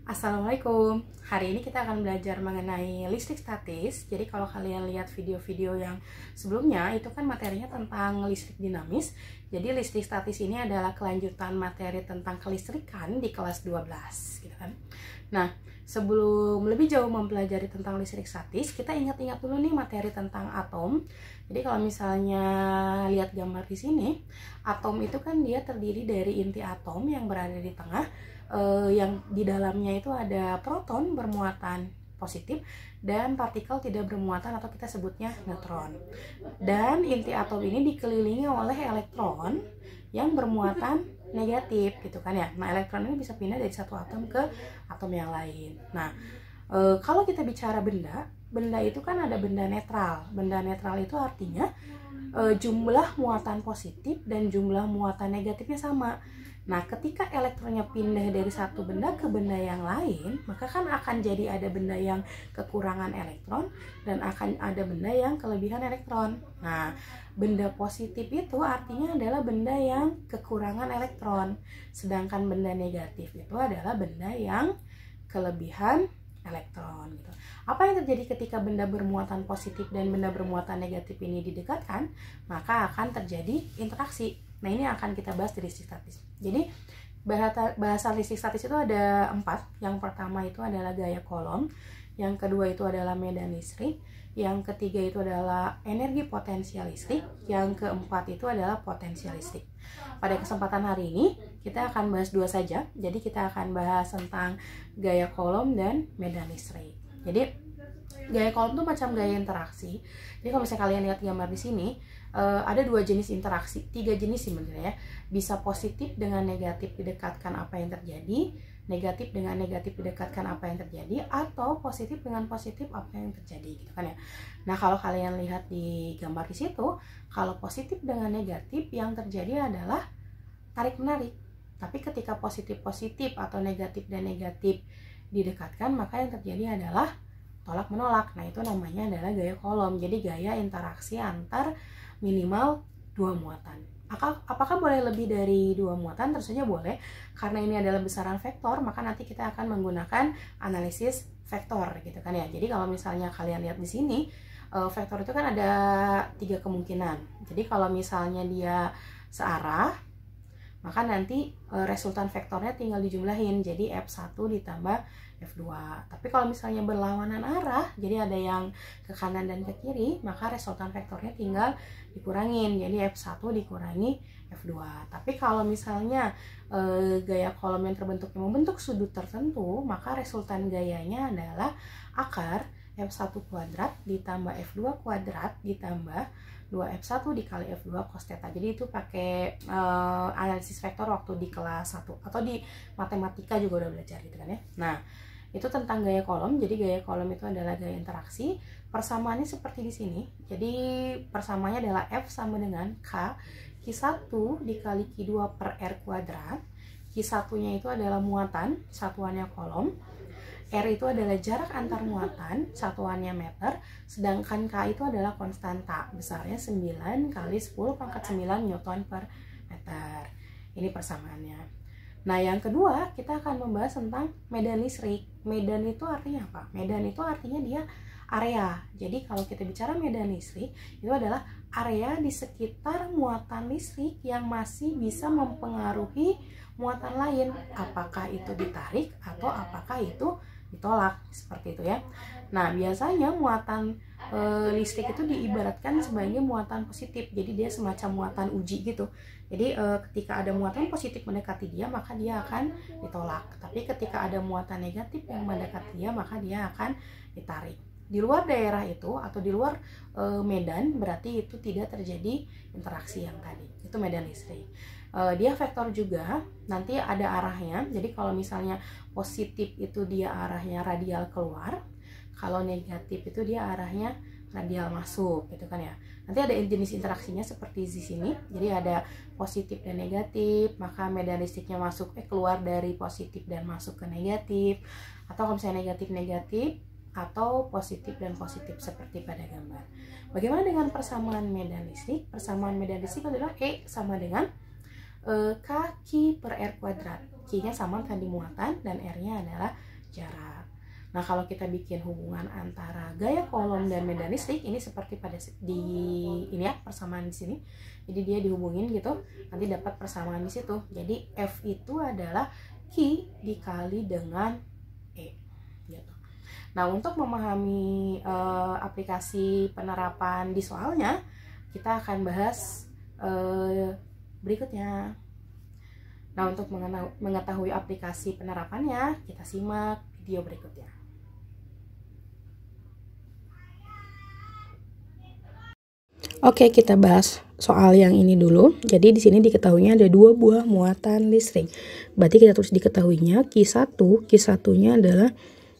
Assalamualaikum. Hari ini kita akan belajar mengenai listrik statis. Jadi kalau kalian lihat video-video yang sebelumnya, itu kan materinya tentang listrik dinamis. Jadi listrik statis ini adalah kelanjutan materi tentang kelistrikan di kelas 12 gitu kan. Nah, sebelum lebih jauh mempelajari tentang listrik statis, kita ingat-ingat dulu nih materi tentang atom. Jadi kalau misalnya lihat gambar di sini, atom itu kan dia terdiri dari inti atom yang berada di tengah, yang di dalamnya itu ada proton bermuatan positif dan partikel tidak bermuatan atau kita sebutnya neutron. Dan inti atom ini dikelilingi oleh elektron yang bermuatan negatif gitu kan ya. Nah, elektron ini bisa pindah dari satu atom ke atom yang lain. Nah, kalau kita bicara benda itu kan ada benda netral. Benda netral itu artinya jumlah muatan positif dan jumlah muatan negatifnya sama. Nah, ketika elektronnya pindah dari satu benda ke benda yang lain, maka kan akan jadi ada benda yang kekurangan elektron dan akan ada benda yang kelebihan elektron. Nah, benda positif itu artinya adalah benda yang kekurangan elektron, sedangkan benda negatif itu adalah benda yang kelebihan elektron gitu. Apa yang terjadi ketika benda bermuatan positif dan benda bermuatan negatif ini didekatkan? Maka akan terjadi interaksi. Nah, ini akan kita bahas di listrik statis. Jadi bahasa listrik statis itu ada 4. Yang pertama itu adalah gaya Coulomb, yang kedua itu adalah medan listrik, yang ketiga itu adalah energi potensial listrik, yang keempat itu adalah potensial listrik. Pada kesempatan hari ini kita akan bahas 2 saja. Jadi kita akan bahas tentang gaya Coulomb dan medan listrik. Jadi gaya Coulomb itu macam gaya interaksi. Jadi kalau misalnya kalian lihat gambar di sini, ada 2 jenis interaksi, 3 jenis sebenarnya ya. Bisa positif dengan negatif didekatkan apa yang terjadi, negatif dengan negatif didekatkan apa yang terjadi, atau positif dengan positif apa yang terjadi gitu kan ya. Nah, kalau kalian lihat di gambar di situ, kalau positif dengan negatif yang terjadi adalah tarik menarik. Tapi ketika positif-positif atau negatif dan negatif didekatkan, maka yang terjadi adalah tolak menolak. Nah, itu namanya adalah gaya Coulomb. Jadi gaya interaksi antar minimal 2 muatan. Apakah boleh lebih dari 2 muatan? Tentu saja boleh. Karena ini adalah besaran vektor, maka nanti kita akan menggunakan analisis vektor gitu kan ya. Jadi kalau misalnya kalian lihat di sini, vektor itu kan ada 3 kemungkinan. Jadi kalau misalnya dia searah, maka nanti resultan vektornya tinggal dijumlahin, jadi F1 ditambah F2. Tapi kalau misalnya berlawanan arah, jadi ada yang ke kanan dan ke kiri, maka resultan vektornya tinggal dikurangin, jadi F1 dikurangi F2. Tapi kalau misalnya gaya Coulomb yang terbentuknya membentuk sudut tertentu, maka resultan gayanya adalah akar F1 kuadrat ditambah F2 kuadrat ditambah 2F1 dikali F2 cos theta. Jadi itu pakai analisis vektor waktu di kelas 1 atau di matematika juga udah belajar gitu kan ya. Nah, itu tentang gaya Coulomb. Jadi gaya Coulomb itu adalah gaya interaksi. Persamaannya seperti di sini. Jadi persamaannya adalah F sama dengan K Q1 dikali Q2 per R kuadrat. Q1-nya itu adalah muatan, satuannya Coulomb. R itu adalah jarak antar muatan, satuannya meter, sedangkan K itu adalah konstanta, besarnya 9 kali 10 pangkat 9 Newton per meter. Ini persamaannya. Nah, yang kedua kita akan membahas tentang medan listrik. Medan itu artinya apa? Medan itu artinya dia area. Jadi kalau kita bicara medan listrik, itu adalah area di sekitar muatan listrik yang masih bisa mempengaruhi muatan lain. Apakah itu ditarik atau apakah itu ditolak, seperti itu ya. Nah, biasanya muatan listrik itu diibaratkan sebagai muatan positif. Jadi dia semacam muatan uji gitu. Jadi ketika ada muatan positif mendekati dia, maka dia akan ditolak. Tapi ketika ada muatan negatif yang mendekati dia, maka dia akan ditarik. Di luar daerah itu atau di luar medan, berarti itu tidak terjadi interaksi yang tadi. Itu medan listrik. Dia vektor juga, nanti ada arahnya. Jadi kalau misalnya positif itu dia arahnya radial keluar, kalau negatif itu dia arahnya radial masuk gitu kan ya. Nanti ada jenis interaksinya seperti di sini. Jadi ada positif dan negatif, maka medan listriknya masuk keluar dari positif dan masuk ke negatif, atau kalau misalnya negatif-negatif atau positif dan positif seperti pada gambar. Bagaimana dengan persamaan medan listrik? Persamaan medan listrik adalah E sama dengan K Q per R kuadrat. Q-nya sama tadi muatan dan R-nya adalah jarak. Nah, kalau kita bikin hubungan antara gaya kolom dan medan listrik, ini seperti pada di ini ya, persamaan di sini. Jadi dia dihubungin gitu, nanti dapat persamaan di situ. Jadi F itu adalah Q dikali dengan E gitu. Nah, untuk memahami aplikasi penerapan di soalnya, kita akan bahas berikutnya. Nah, untuk mengetahui aplikasi penerapannya, kita simak video berikutnya. Oke, kita bahas soal yang ini dulu. Jadi di sini diketahuinya ada 2 buah muatan listrik. Berarti kita tulis diketahuinya Q1, Q1-nya adalah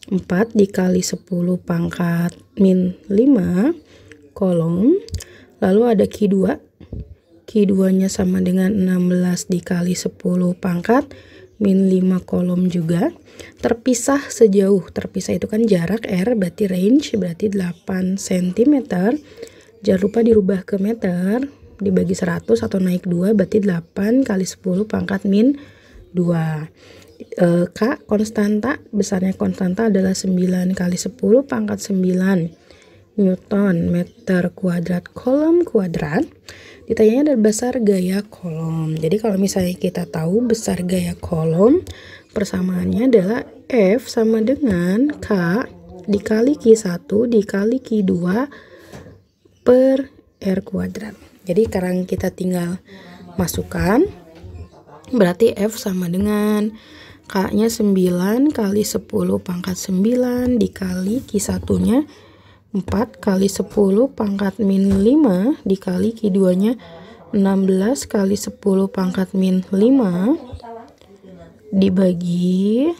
4 dikali 10 pangkat min 5 kolom. Lalu ada Q2. Q2-nya sama dengan 16 dikali 10 pangkat min 5 kolom juga. Terpisah sejauh, terpisah itu kan jarak R, berarti range, berarti 8 cm. Jangan lupa dirubah ke meter, dibagi 100 atau naik 2, berarti 8 kali 10 pangkat min 2. K konstanta, besarnya konstanta adalah 9 kali 10 pangkat 9 Newton meter kuadrat kolom kuadrat. Ditanyanya ada besar gaya kolom. Jadi kalau misalnya kita tahu besar gaya kolom, persamaannya adalah F sama dengan K dikali Q1 dikali Q2 per R kuadrat. Jadi sekarang kita tinggal masukkan, berarti F sama dengan K-nya 9 kali 10 pangkat 9 dikali Q1-nya 4 kali 10 pangkat min 5 dikali Q2-nya 16 kali 10 pangkat min 5 dibagi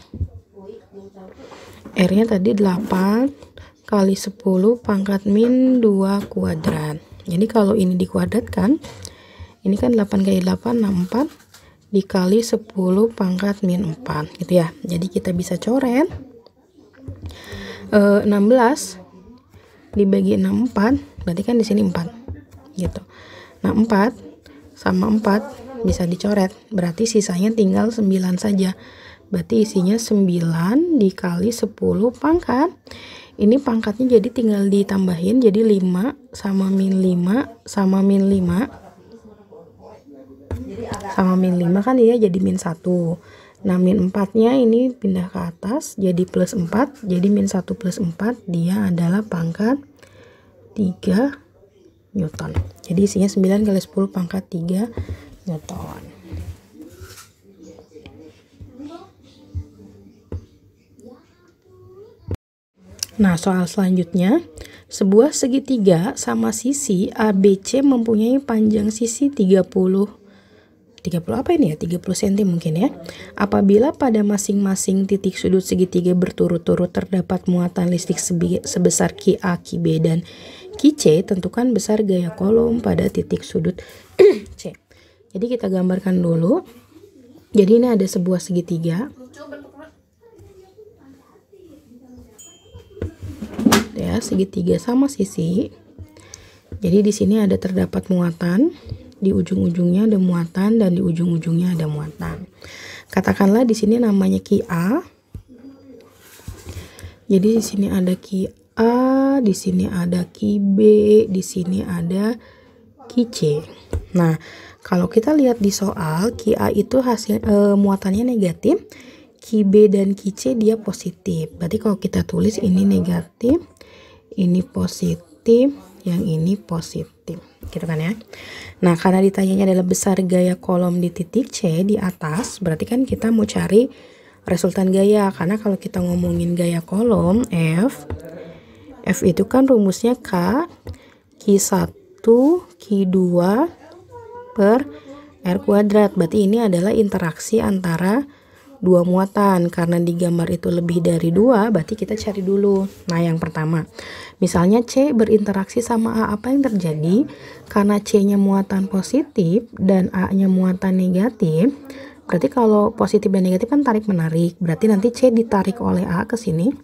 R-nya tadi 8 kali 10 pangkat min 2 kuadrat. Jadi kalau ini dikuadratkan, ini kan 8 kali 8, 64 dikali 10 pangkat min 4 gitu ya. Jadi kita bisa coret 16 dibagi 64, berarti kan di sini 4 gitu. Nah, 4 sama 4 bisa dicoret, berarti sisanya tinggal 9 saja. Berarti isinya 9 dikali 10 pangkat. Ini pangkatnya jadi tinggal ditambahin, jadi 5 sama min 5 sama min 5 sama min 5 kan ya, jadi min 1. Nah, min 4 nya ini pindah ke atas jadi plus 4, jadi min 1 plus 4 dia adalah pangkat 3 Newton. Jadi isinya 9 kali 10 pangkat 3 Newton. Nah, soal selanjutnya, sebuah segitiga sama sisi ABC mempunyai panjang sisi 30 apa ini ya? 30 cm mungkin ya. Apabila pada masing-masing titik sudut segitiga berturut-turut terdapat muatan listrik sebesar QA, QB, dan QC, tentukan besar gaya kolom pada titik sudut C. Jadi kita gambarkan dulu. Jadi ini ada sebuah segitiga. Ya, segitiga sama sisi. Jadi di sini ada terdapat muatan, di ujung-ujungnya ada muatan dan di ujung-ujungnya ada muatan. Katakanlah di sini namanya QA. Jadi di sini ada QA, di sini ada QB, di sini ada QC. Nah, kalau kita lihat di soal, QA itu hasil muatannya negatif, QB dan QC dia positif. Berarti kalau kita tulis ini negatif, ini positif, yang ini positif, gitu kan ya. Nah, karena ditanyanya adalah besar gaya kolom di titik C di atas, berarti kan kita mau cari resultan gaya. Karena kalau kita ngomongin gaya kolom F itu kan rumusnya K Q1 Q2 per R kuadrat. Berarti ini adalah interaksi antara dua muatan. Karena di gambar itu lebih dari 2, berarti kita cari dulu. Nah, yang pertama, misalnya C berinteraksi sama A, apa yang terjadi? Karena C-nya muatan positif dan A-nya muatan negatif, berarti kalau positif dan negatif kan tarik menarik. Berarti nanti C ditarik oleh A ke sini,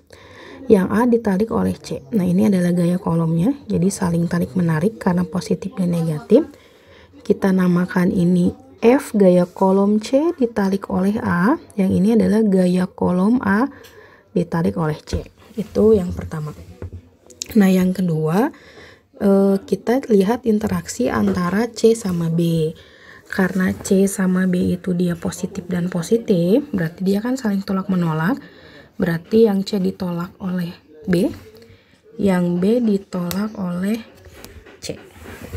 yang A ditarik oleh C. Nah, ini adalah gaya kolomnya. Jadi saling tarik menarik karena positif dan negatif. Kita namakan ini F gaya kolom C ditarik oleh A, yang ini adalah gaya kolom A ditarik oleh C. Itu yang pertama. Nah, yang kedua, kita lihat interaksi antara C sama B. Karena C sama B itu dia positif dan positif, berarti dia kan saling tolak menolak. Berarti yang C ditolak oleh B, yang B ditolak oleh C,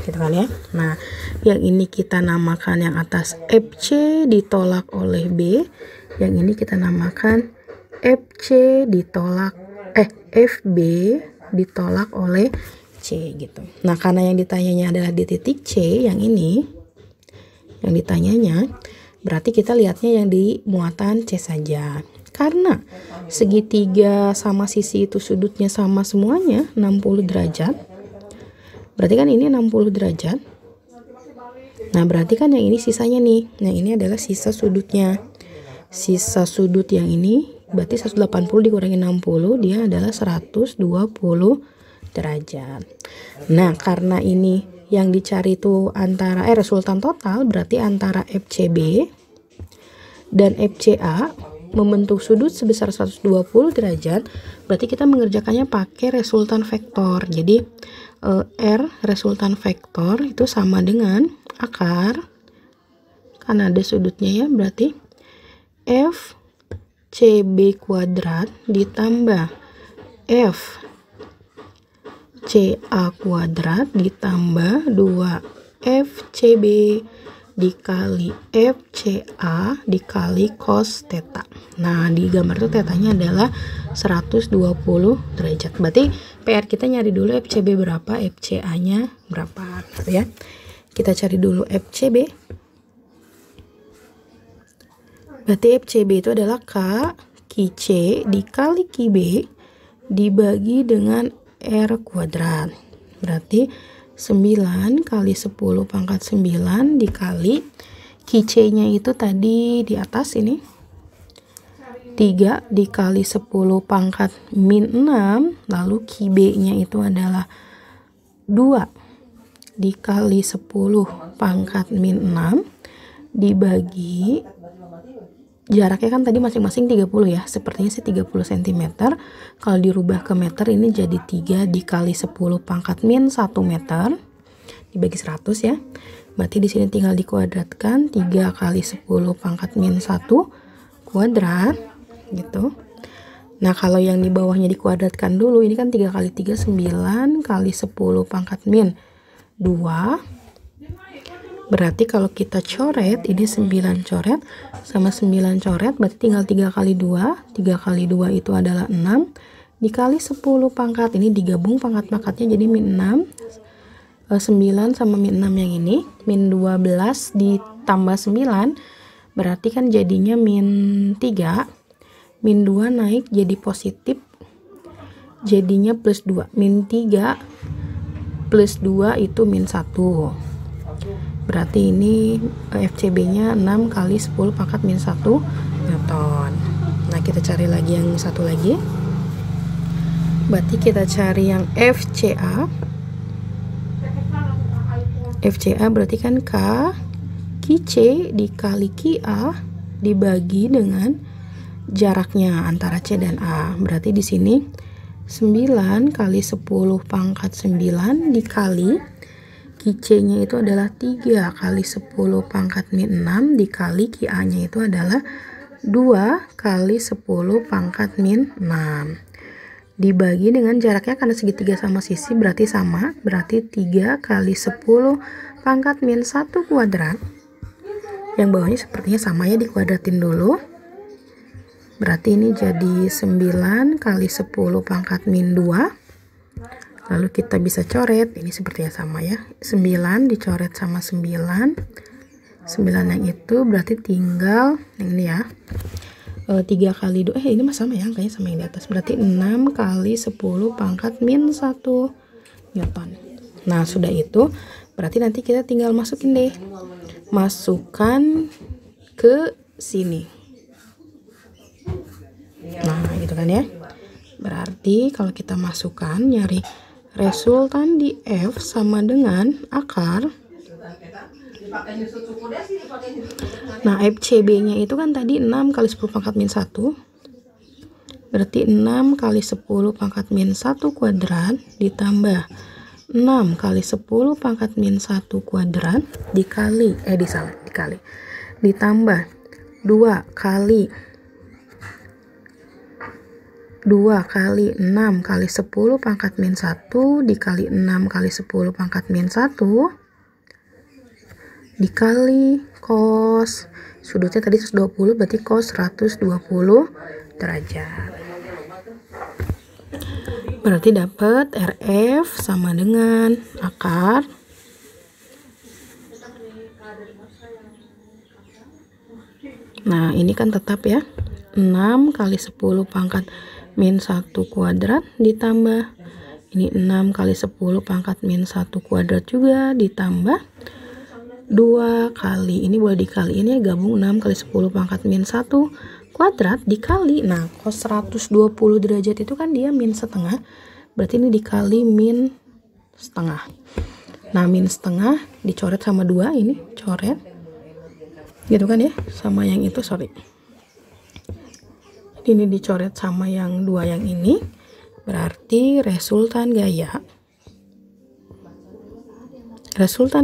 gitu kan ya. Nah, yang ini kita namakan yang atas FC ditolak oleh B, yang ini kita namakan FC ditolak FB ditolak oleh C gitu. Nah, karena yang ditanyanya adalah di titik C, yang ini yang ditanyanya, berarti kita lihatnya yang di muatan C saja. Karena segitiga sama sisi itu sudutnya sama semuanya 60 derajat. Berarti kan ini 60 derajat. Nah, berarti kan yang ini sisanya nih. Nah, ini adalah sisa sudutnya. Sisa sudut yang ini berarti 180 dikurangi 60, dia adalah 120 derajat. Nah, karena ini yang dicari itu antara resultan total, berarti antara FCB dan FCA membentuk sudut sebesar 120 derajat, berarti kita mengerjakannya pakai resultan vektor. Jadi R resultan vektor itu sama dengan akar, kan ada sudutnya ya, berarti FCB kuadrat ditambah FCA kuadrat ditambah 2 FCB dikali FCA dikali cos theta. Nah, di gambar itu tetanya adalah 120 derajat. Berarti PR kita nyari dulu FCB berapa, FCA-nya berapa, gitu ya. Kita cari dulu FCB. Berarti FCB itu adalah K Ki C dikali Ki B dibagi dengan R kuadrat. Berarti 9 kali 10 pangkat 9 dikali Ki C-nya itu tadi di atas ini 3 dikali 10 pangkat min 6, lalu Ki B-nya itu adalah 2 dikali 10 pangkat min 6 dibagi jaraknya kan tadi masing-masing 30 ya, sepertinya sih 30 cm. Kalau dirubah ke meter ini jadi 3 dikali 10 pangkat min 1 meter dibagi 100 ya. Berarti di sini tinggal dikuadratkan 3 kali 10 pangkat min 1 kuadrat gitu. Nah, kalau yang di bawahnya dikuadratkan dulu, ini kan 3 kali 3 9 kali 10 pangkat min 2. Berarti kalau kita coret, ini 9 coret sama 9 coret, berarti tinggal 3 kali 2. 3 kali 2 itu adalah 6. Dikali 10 pangkat, ini digabung pangkat-pangkatnya jadi min 6. 9 sama min 6 yang ini. Min 12 ditambah 9, berarti kan jadinya min 3. Min 2 naik jadi positif, jadinya plus 2. Min 3 plus 2 itu min 1. Berarti ini FCB-nya 6 kali 10 pangkat min 1 Newton. Nah, kita cari lagi yang satu lagi. Berarti kita cari yang FCA. FCA berarti kan K Ki C dikali Ki A dibagi dengan jaraknya antara C dan A. Berarti di sini 9 kali 10 pangkat 9 dikali Ki C-nya itu adalah 3 kali 10 pangkat min 6 dikali Ki A-nya itu adalah 2 kali 10 pangkat min 6. Dibagi dengan jaraknya karena segitiga sama sisi berarti sama. Berarti 3 kali 10 pangkat min 1 kuadrat. Yang bawahnya sepertinya sama ya, dikuadratin dulu. Berarti ini jadi 9 kali 10 pangkat min 2. Lalu kita bisa coret, ini sepertinya sama ya, 9 dicoret sama 9 yang itu berarti tinggal yang ini ya, 3 kali 2, ini mah sama ya, angkanya sama yang di atas, berarti 6 kali 10 pangkat min 1 Newton. Nah, sudah itu berarti nanti kita tinggal masukin deh, masukkan ke sini. Nah, gitu kan ya. Berarti kalau kita masukkan, nyari resultan di F sama dengan akar. Nah, FCB-nya itu kan tadi 6 kali 10 pangkat min 1 Berarti 6 kali 10 pangkat min 1 kuadrat ditambah 6 kali 10 pangkat min 1 kuadrat dikali ditambah 2 kali 6 kali 10 pangkat min 1 dikali 6 kali 10 pangkat min 1 dikali cos, sudutnya tadi 120 berarti cos 120 derajat. Berarti dapat RF sama dengan akar nah ini kan tetap ya, 6 kali 10 pangkat min 1 kuadrat ditambah ini 6 kali 10 pangkat min 1 kuadrat juga ditambah 2 kali, ini boleh dikali ini ya, gabung 6 kali 10 pangkat min 1 kuadrat dikali, nah cos 120 derajat itu kan dia min setengah, berarti ini dikali min setengah. Nah min setengah dicoret sama 2, ini coret gitu kan ya, sama yang itu ini dicoret sama yang 2 yang ini, berarti resultan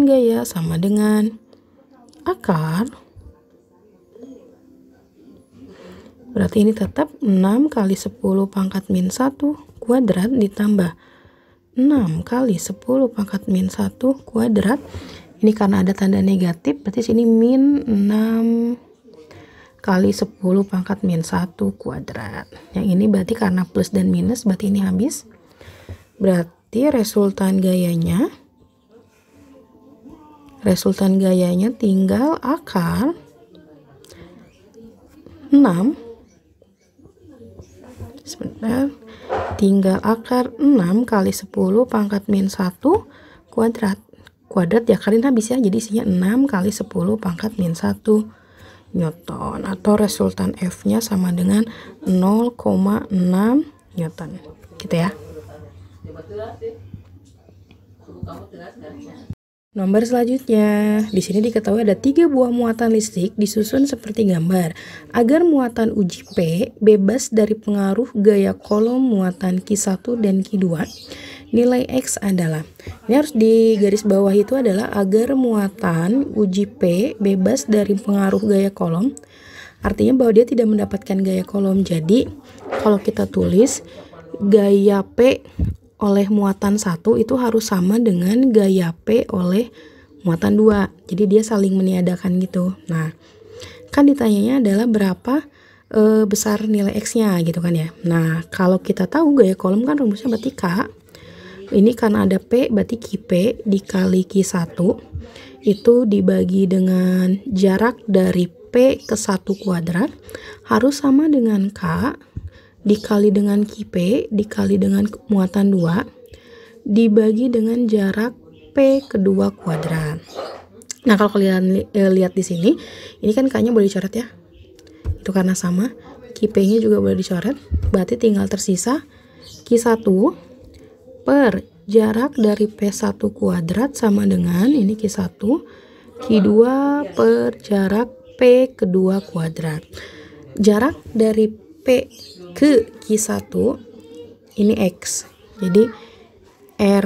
gaya sama dengan akar, berarti ini tetap 6 kali 10 pangkat min 1 kuadrat ditambah 6 kali 10 pangkat min 1 kuadrat. Ini karena ada tanda negatif, berarti sini min 6 kali 10 pangkat min 1 kuadrat. Yang ini berarti karena plus dan minus, berarti ini habis. Berarti resultan gayanya tinggal akar 6 tinggal akar 6 kali 10 pangkat min 1 kuadrat ya, kalian habis ya, jadi isinya 6 kali 10 pangkat min 1 Newton, atau resultan F nya sama dengan 0,6 Newton gitu ya. Nomor selanjutnya, di sini diketahui ada 3 buah muatan listrik disusun seperti gambar. Agar muatan uji P bebas dari pengaruh gaya kolom muatan Q1 dan Q2, nilai X adalah, ini harus di garis bawah itu adalah agar muatan uji P bebas dari pengaruh gaya kolom, artinya bahwa dia tidak mendapatkan gaya kolom. Jadi kalau kita tulis gaya P oleh muatan 1 itu harus sama dengan gaya P oleh muatan 2. Jadi dia saling meniadakan gitu. Nah, kan ditanyanya adalah berapa besar nilai X-nya gitu kan ya. Nah, kalau kita tahu gaya kolom kan rumusnya berarti K. Ini karena ada P berarti QP dikali Q1 itu dibagi dengan jarak dari P ke 1 kuadrat harus sama dengan K dikali dengan QP dikali dengan muatan 2 dibagi dengan jarak P kedua kuadrat. Nah, kalau kalian lihat di sini, ini kan K-nya boleh dicoret ya. Itu karena sama. QP-nya juga boleh dicoret. Berarti tinggal tersisa Q1 per jarak dari P1 kuadrat sama dengan ini Q1, Q2 per jarak P kedua kuadrat. Jarak dari P ke Q1 ini X. Jadi R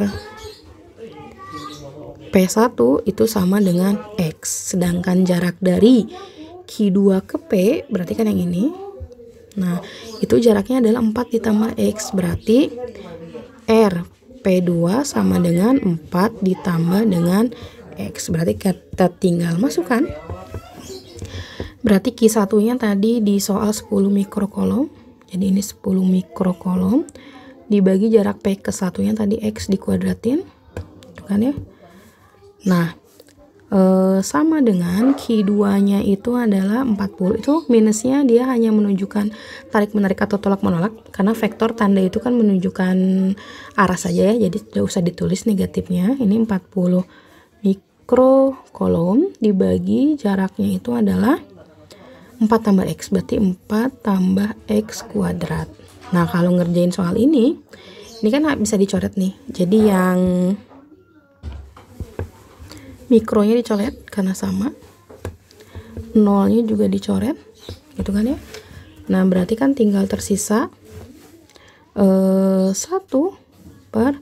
P1 itu sama dengan X. Sedangkan jarak dari Q2 ke P berarti kan yang ini. Nah, itu jaraknya adalah 4 ditambah X. Berarti R P2 sama dengan 4 ditambah dengan X. Berarti kita tinggal masukkan. Berarti Q1-nya tadi di soal 10 mikrokolom. Jadi ini 10 mikrokolom dibagi jarak P ke 1-nya tadi X dikuadratin. Itu kan ya. Nah, sama dengan Q2-nya itu adalah 40. Itu minusnya dia hanya menunjukkan tarik-menarik atau tolak-menolak. Karena vektor tanda itu kan menunjukkan arah saja ya. Jadi tidak usah ditulis negatifnya. Ini 40 mikrokolom dibagi jaraknya itu adalah 4 tambah X, berarti 4 tambah X kuadrat. Nah, kalau ngerjain soal ini kan bisa dicoret nih. Jadi yang mikronya dicoret karena sama. Nolnya juga dicoret, gitu kan ya. Nah, berarti kan tinggal tersisa 1 per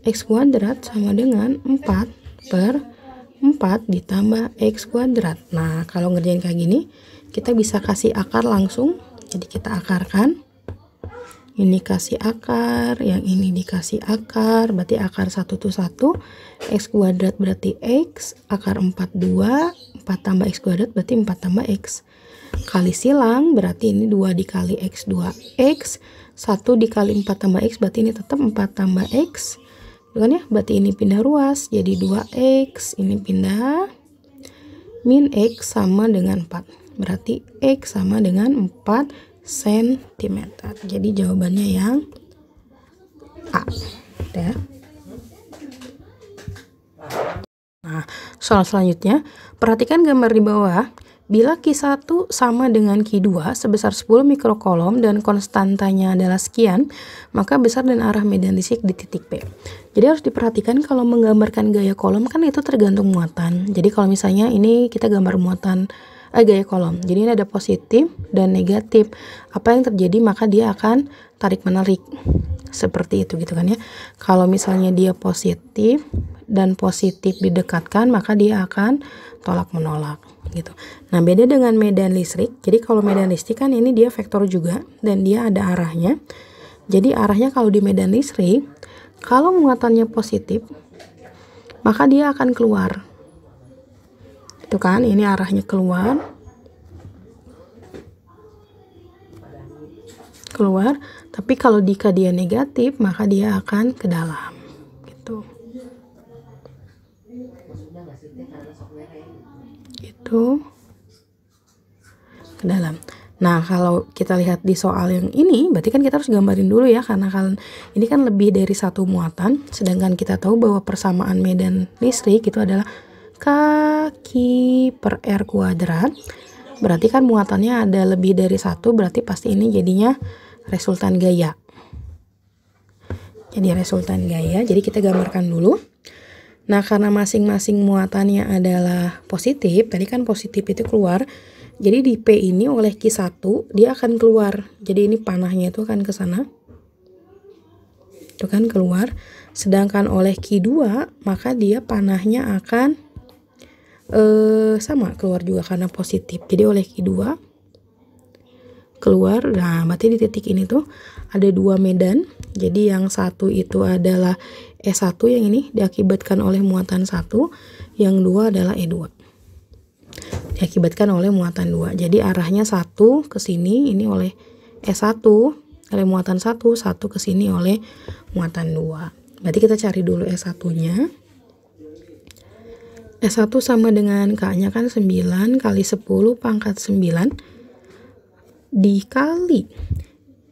X kuadrat sama dengan 4 per 4 ditambah X kuadrat. Nah, kalau ngerjain kayak gini, kita bisa kasih akar langsung. Jadi kita akarkan. Ini kasih akar, yang ini dikasih akar, berarti akar 1 itu 1, X kuadrat berarti X, akar 4 2, 4 tambah X kuadrat berarti 4 tambah X. Kali silang, berarti ini 2 dikali X 2X, 1 dikali 4 tambah X, berarti ini tetap 4 tambah X. Bukan ya? Berarti ini pindah ruas, jadi 2X, ini pindah, min X sama dengan 4. Berarti X sama dengan 4 cm. Jadi jawabannya yang A. Ya. Nah, soal selanjutnya, perhatikan gambar di bawah. Bila Q1 sama dengan Q2 sebesar 10 mikrokolom dan konstantanya adalah sekian, maka besar dan arah medan listrik di titik P. Jadi harus diperhatikan kalau menggambarkan gaya kolom kan itu tergantung muatan. Jadi kalau misalnya ini kita gambar muatan gaya kolom. Jadi ini ada positif dan negatif. Apa yang terjadi maka dia akan tarik menarik. Seperti itu gitu kan ya. Kalau misalnya dia positif dan positif didekatkan maka dia akan tolak menolak gitu. Nah, beda dengan medan listrik. Jadi kalau medan listrik kan ini dia vektor juga dan dia ada arahnya. Jadi arahnya kalau di medan listrik, kalau muatannya positif, maka dia akan keluar. Itu kan, ini arahnya keluar. Keluar, tapi kalau jika dia negatif, maka dia akan ke dalam. Gitu. Gitu. Ke dalam. Nah, kalau kita lihat di soal yang ini, berarti kan kita harus gambarin dulu ya, karena ini kan lebih dari satu muatan, sedangkan kita tahu bahwa persamaan medan listrik itu adalah kaki per R kuadrat. Berarti kan muatannya ada lebih dari satu, berarti pasti ini jadinya resultan gaya. Jadi resultan gaya, jadi kita gambarkan dulu. Nah, karena masing-masing muatannya adalah positif, tadi kan positif itu keluar. Jadi di P ini oleh Q1 dia akan keluar. Jadi ini panahnya itu akan ke sana. Itu kan keluar. Sedangkan oleh Q2 maka dia panahnya akan sama keluar juga karena positif. Jadi oleh Q2 keluar. Nah, berarti di titik ini tuh ada dua medan. Jadi yang satu itu adalah E1 yang ini diakibatkan oleh muatan 1, yang dua adalah E2. Diakibatkan oleh muatan 2. Jadi arahnya 1 ke sini ini oleh E1 oleh muatan 1, 1 ke sini oleh muatan 2. Berarti kita cari dulu E1-nya. E1 sama dengan K-nya kan 9 kali 10 pangkat 9 dikali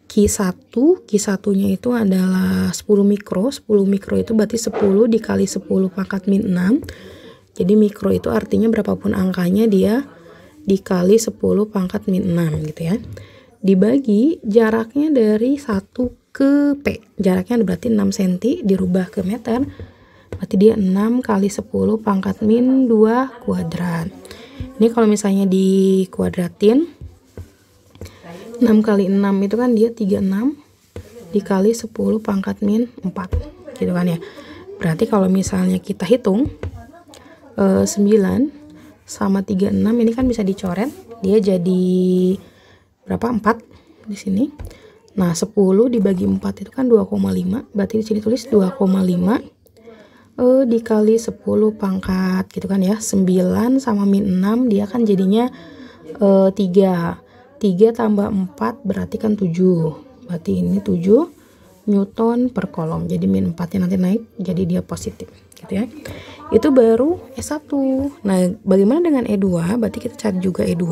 Q1. Q1-nya itu adalah 10 mikro. 10 mikro itu berarti 10 dikali 10 pangkat min 6. Jadi mikro itu artinya berapapun angkanya dia dikali 10 pangkat min 6 gitu ya. Dibagi jaraknya dari 1 ke P. Jaraknya berarti 6 cm dirubah ke meter. Berarti dia 6 kali 10 pangkat min 2 kuadrat. Ini kalau misalnya dikuadratin 6 kali 6 itu kan dia 36 dikali 10 pangkat min 4 gitu kan ya. Berarti kalau misalnya kita hitung 9 sama 36 ini kan bisa dicoret, dia jadi berapa? 4 di sini. Nah, 10 dibagi 4 itu kan 2,5. Berarti di sini tulis 2,5 dikali 10 pangkat gitu kan ya. 9 sama min 6 dia kan jadinya 3. 3 tambah 4 berarti kan 7. Berarti ini 7 Newton per kolom. Jadi min 4-nya nanti naik jadi dia positif gitu ya. Itu baru E1. Nah, bagaimana dengan E2? Berarti kita cari juga E2.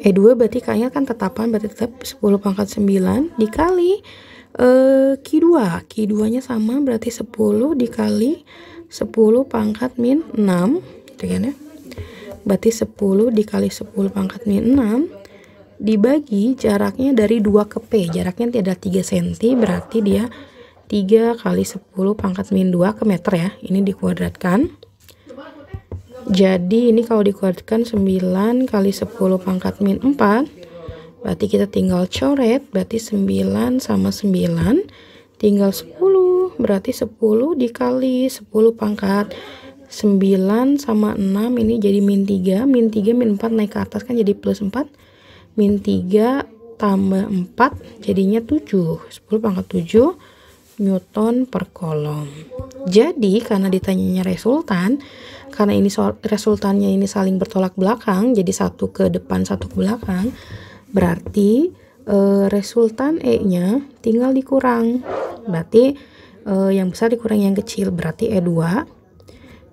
E2 berarti K-nya kan tetapan, berarti tetap 10 pangkat 9 dikali Q2. Q2-nya sama, berarti 10 dikali 10 pangkat min 6. Gitu kan ya. Berarti 10 dikali 10 pangkat min 6 dibagi jaraknya dari 2 ke P. Jaraknya tidak 3 cm, berarti dia 3 kali 10 pangkat min 2 ke meter ya. Ini dikuadratkan. Jadi ini kalau dikuadratkan 9 kali 10 pangkat min 4 Berarti kita tinggal coret, berarti 9 sama 9, tinggal 10, berarti 10 dikali 10 pangkat 9 sama 6, ini jadi min 3, min 3 min 4 naik ke atas kan jadi plus 4, min 3 tambah 4 jadinya 7, 10 pangkat 7 Newton per kolom. Jadi karena ditanyanya resultan, karena ini resultannya ini saling bertolak belakang, jadi satu ke depan satu ke belakang, berarti resultan E-nya tinggal dikurang. Berarti yang besar dikurangi yang kecil, berarti E2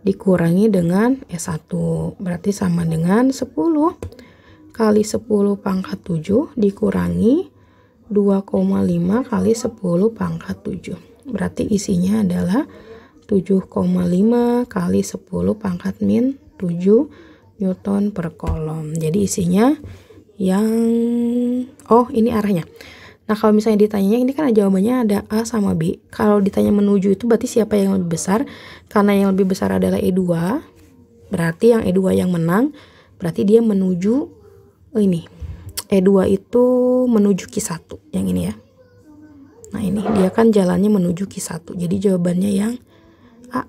dikurangi dengan E1. Berarti sama dengan 10 kali 10 pangkat 7 dikurangi 2,5 kali 10 pangkat 7. Berarti isinya adalah 7,5 kali 10 pangkat min 7 Newton per kolom. Jadi isinya yang ini arahnya. Nah, kalau misalnya ditanya ini kan jawabannya ada A sama B. Kalau ditanya menuju itu berarti siapa yang lebih besar? Karena yang lebih besar adalah E2. Berarti yang E2 yang menang. Berarti dia menuju ini. E2 itu menuju Q1 yang ini ya. Nah, ini dia kan jalannya menuju Q1. Jadi jawabannya yang A.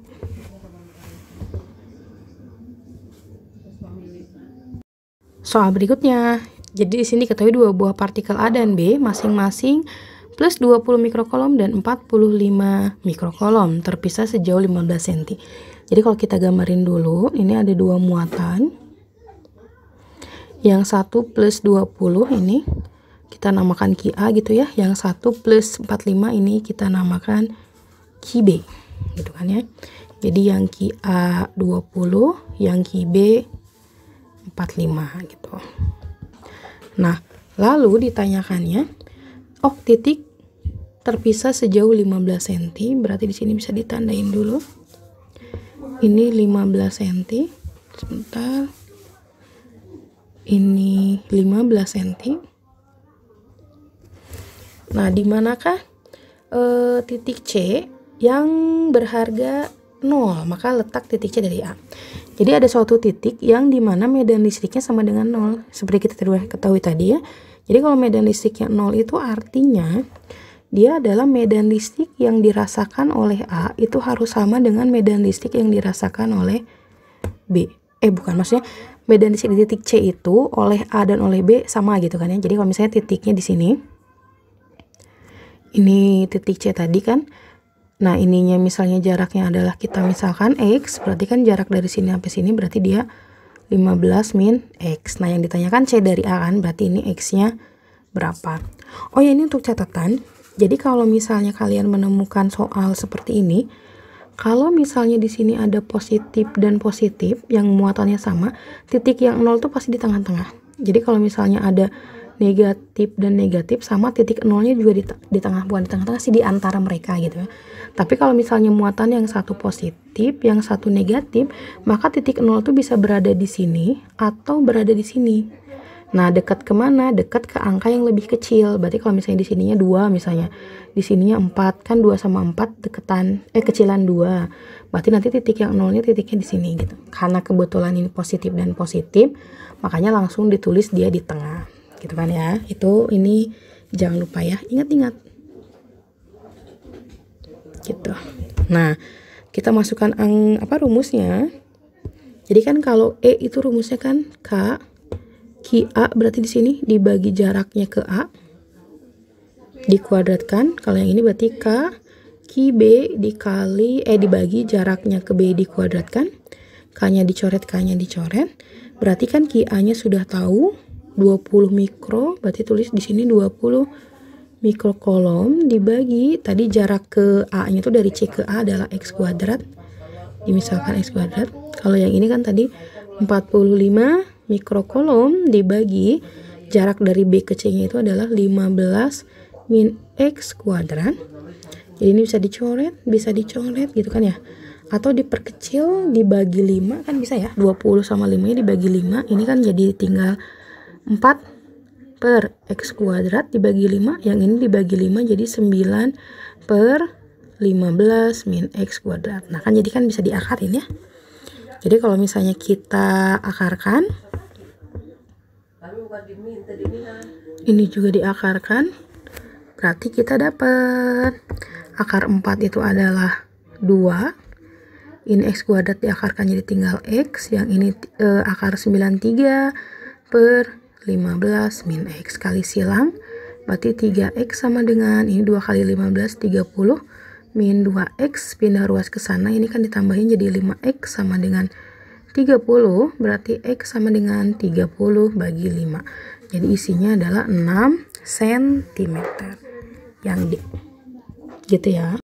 Soal berikutnya. Jadi di sini diketahui dua buah partikel A dan B masing-masing plus 20 mikrokolom dan 45 mikrokolom terpisah sejauh 15 cm. Jadi kalau kita gambarin dulu, ini ada dua muatan. Yang satu plus 20 ini kita namakan QA gitu ya. Yang satu plus 45 ini kita namakan QB gitu kan ya. Jadi yang QA 20, yang QB 45 gitu. Nah, lalu ditanyakannya, titik terpisah sejauh 15 cm, berarti di sini bisa ditandain dulu. Ini 15 cm. Sebentar. Ini 15 cm. Nah, di manakah titik C yang berharga 0? Maka letak titik C dari A. Jadi ada suatu titik yang dimana medan listriknya sama dengan 0. Seperti kita ketahui tadi ya. Jadi kalau medan listriknya 0 itu artinya dia adalah medan listrik yang dirasakan oleh A itu harus sama dengan medan listrik yang dirasakan oleh B. Maksudnya medan listrik di titik C itu oleh A dan oleh B sama gitu kan ya. Jadi kalau misalnya titiknya di sini, ini titik C tadi kan. Nah, ininya misalnya jaraknya adalah kita misalkan X, berarti kan jarak dari sini sampai sini berarti dia 15 min X. Nah, yang ditanyakan C dari A kan, berarti ini X-nya berapa. Oh ya, ini untuk catatan. Jadi kalau misalnya kalian menemukan soal seperti ini, kalau misalnya di sini ada positif dan positif yang muatannya sama, titik yang 0 tuh pasti di tengah-tengah. Jadi kalau misalnya ada negatif dan negatif sama, titik 0-nya juga di tengah, bukan di tengah-tengah sih, di antara mereka gitu ya. Tapi kalau misalnya muatan yang satu positif, yang satu negatif, maka titik 0 tuh bisa berada di sini atau berada di sini. Nah, dekat kemana? Dekat ke angka yang lebih kecil. Berarti kalau misalnya di sininya 2 misalnya, di sininya 4, kan 2 sama 4 deketan, kecilan 2. Berarti nanti titik yang 0-nya titiknya di sini gitu. Karena kebetulan ini positif dan positif, makanya langsung ditulis dia di tengah. Gitu kan ya. Itu ini jangan lupa ya. Ingat-ingat. Gitu. Nah, kita masukkan rumusnya. Jadi kan kalau E itu rumusnya kan K QA, berarti di sini dibagi jaraknya ke A dikuadratkan. Kalau yang ini berarti K QB dikali dibagi jaraknya ke B dikuadratkan. K-nya dicoret, K-nya dicoret. Berarti kan QA-nya sudah tahu 20 mikro, berarti tulis di sini 20 mikrokolom dibagi tadi jarak ke A-nya itu dari C ke A adalah X kuadrat. Dimisalkan X kuadrat. Kalau yang ini kan tadi 45 mikrokolom dibagi jarak dari B ke C-nya itu adalah 15 min X kuadrat. Jadi ini bisa dicoret gitu kan ya. Atau diperkecil dibagi 5 kan bisa ya. 20 sama 5-nya dibagi 5. Ini kan jadi tinggal 4 per X kuadrat dibagi 5. Yang ini dibagi 5 jadi 9 per 15 min X kuadrat. Nah kan jadi kan bisa diakarin ya. Jadi kalau misalnya kita akarkan, Ini juga diakarkan, berarti kita dapat akar 4 itu adalah 2. Ini x kuadrat diakarkan jadi tinggal x, yang ini akar 93 per 15 min x, kali silang berarti 3x sama dengan ini 2 kali 15 30 min 2x, pindah ruas ke sana, ini kan ditambahin jadi 5x sama dengan 30, berarti x sama dengan 30 bagi 5, jadi isinya adalah 6 cm yang gitu ya.